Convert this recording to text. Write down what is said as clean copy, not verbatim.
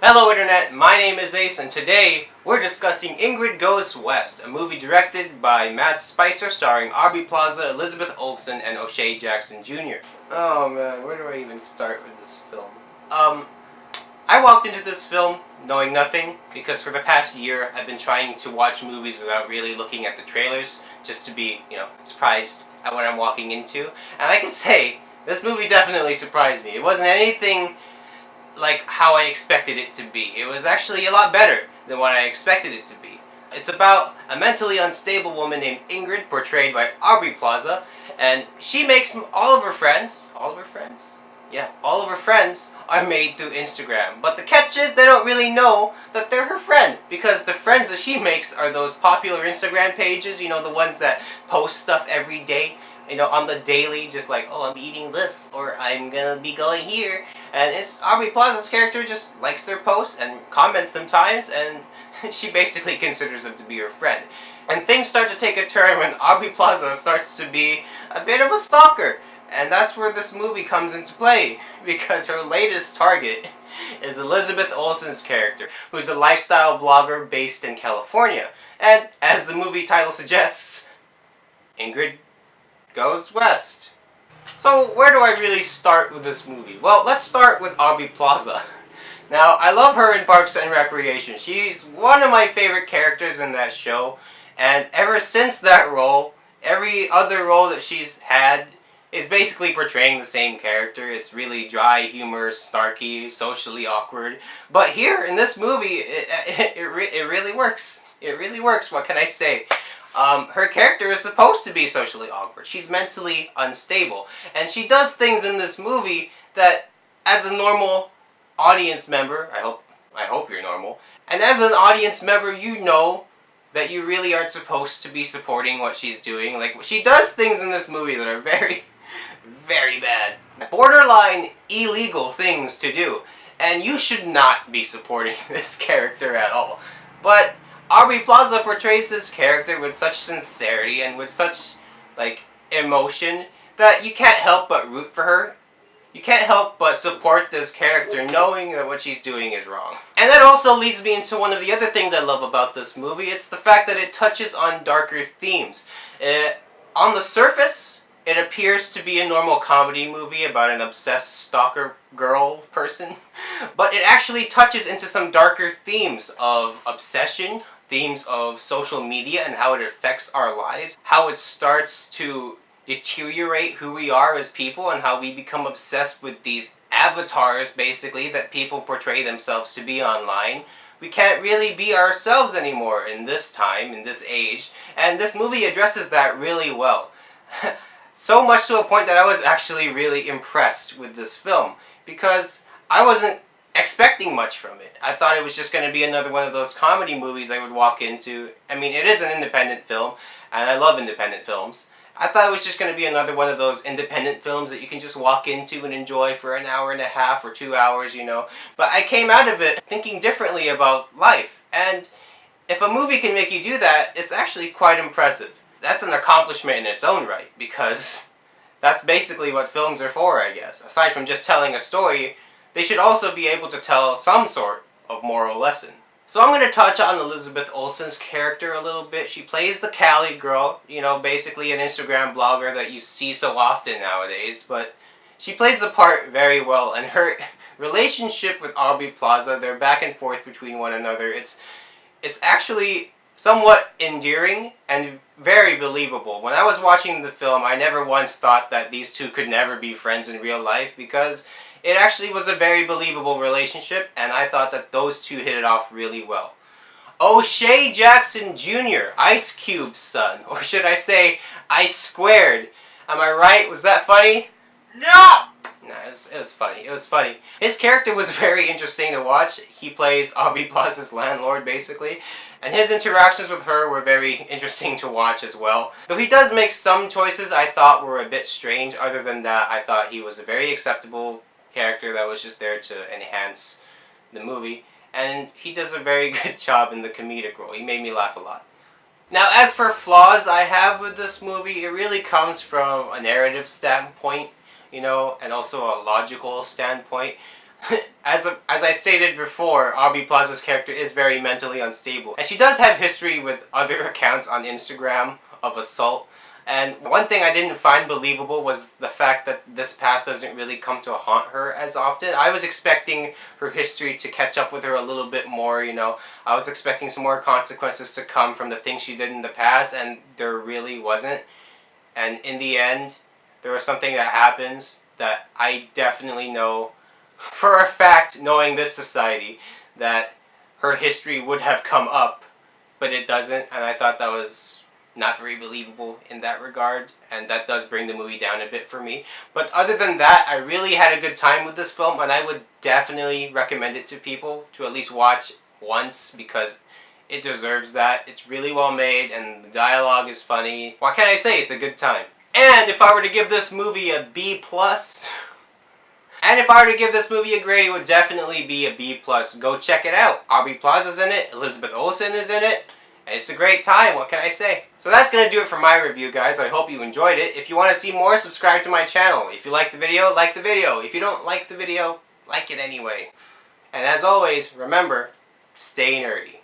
Hello Internet, my name is Ace and today we're discussing Ingrid Goes West, a movie directed by Matt Spicer starring Aubrey Plaza, Elizabeth Olsen, and O'Shea Jackson Jr. Oh man, where do I even start with this film? I walked into this film knowing nothing because for the past year I've been trying to watch movies without really looking at the trailers just to be, surprised at what I'm walking into. And I can say, this movie definitely surprised me. It wasn't anything like how I expected it to be. It was actually a lot better than what I expected it to be. It's about a mentally unstable woman named Ingrid, portrayed by Aubrey Plaza, and she makes all of her friends are made through Instagram. But the catch is they don't really know that they're her friend, because the friends that she makes are those popular Instagram pages, the ones that post stuff every day, on the daily, just like, oh, I'm eating this, or I'm gonna be going here. And it's Aubrey Plaza's character just likes their posts and comments sometimes, and she basically considers them to be her friend. And things start to take a turn when Aubrey Plaza starts to be a bit of a stalker. And that's where this movie comes into play, because her latest target is Elizabeth Olsen's character, who's a lifestyle blogger based in California. And as the movie title suggests, Ingrid Goes West. So where do I really start with this movie? Well, let's start with Aubrey Plaza. Now, I love her in Parks and Recreation. She's one of my favorite characters in that show, and ever since that role, every other role that she's had is basically portraying the same character. It's really dry, humorous, snarky, socially awkward. But here, in this movie, it really works. It really works, what can I say? Her character is supposed to be socially awkward. She's mentally unstable. And she does things in this movie that, as a normal audience member, I hope you're normal, and as an audience member, you know that you really aren't supposed to be supporting what she's doing. Like, she does things in this movie that are very, very bad. Borderline illegal things to do. And you should not be supporting this character at all. But Aubrey Plaza portrays this character with such sincerity and with such, emotion that you can't help but root for her. You can't help but support this character knowing that what she's doing is wrong. And that also leads me into one of the other things I love about this movie. It's the fact that it touches on darker themes. On the surface, it appears to be a normal comedy movie about an obsessed stalker girl person. But it actually touches into some darker themes of obsession, themes of social media and how it affects our lives, how it starts to deteriorate who we are as people, and how we become obsessed with these avatars, basically, that people portray themselves to be online. We can't really be ourselves anymore in this time, in this age, and this movie addresses that really well. So much to a point that I was actually really impressed with this film, because I wasn't expecting much from it. I thought it was just going to be another one of those comedy movies I would walk into. I mean, it is an independent film, and I love independent films. I thought it was just going to be another one of those independent films that you can just walk into and enjoy for an hour and a half or 2 hours, But I came out of it thinking differently about life. And if a movie can make you do that, it's actually quite impressive. That's an accomplishment in its own right, because that's basically what films are for, I guess. Aside from just telling a story, they should also be able to tell some sort of moral lesson. So I'm going to touch on Elizabeth Olsen's character a little bit. She plays the Cali girl, basically an Instagram blogger that you see so often nowadays. But she plays the part very well, and her relationship with Aubrey Plaza, they're back and forth between one another. It's actually somewhat endearing and very believable. When I was watching the film, I never once thought that these two could never be friends in real life, because it actually was a very believable relationship, and I thought that those two hit it off really well. O'Shea Jackson Jr., Ice Cube's son, or should I say, Ice Squared. Am I right? Was that funny? No! No, it was funny. It was funny. His character was very interesting to watch. He plays Aubrey Plaza's landlord, basically. And his interactions with her were very interesting to watch as well. Though he does make some choices I thought were a bit strange. Other than that, I thought he was a very acceptable character that was just there to enhance the movie. And he does a very good job in the comedic role. He made me laugh a lot. Now, as for flaws I have with this movie, it really comes from a narrative standpoint, and also a logical standpoint. as I stated before, Aubrey Plaza's character is very mentally unstable. And she does have history with other accounts on Instagram of assault. And one thing I didn't find believable was the fact that this past doesn't really come to haunt her as often. I was expecting her history to catch up with her a little bit more, you know. I was expecting some more consequences to come from the things she did in the past, and there really wasn't. And in the end, there was something that happens that I definitely know for a fact, knowing this society, that her history would have come up, but it doesn't, and I thought that was not very believable in that regard, and that does bring the movie down a bit for me. But other than that, I really had a good time with this film, and I would definitely recommend it to people to at least watch once, because it deserves that. It's really well made, and the dialogue is funny. What can I say? It's a good time. And if I were to give this movie a B+, and if I were to give this movie a grade, it would definitely be a B+. Go check it out. Aubrey Plaza's in it, Elizabeth Olsen is in it, and it's a great time, what can I say? So that's going to do it for my review, guys. I hope you enjoyed it. If you want to see more, subscribe to my channel. If you like the video, like the video. If you don't like the video, like it anyway. And as always, remember, stay nerdy.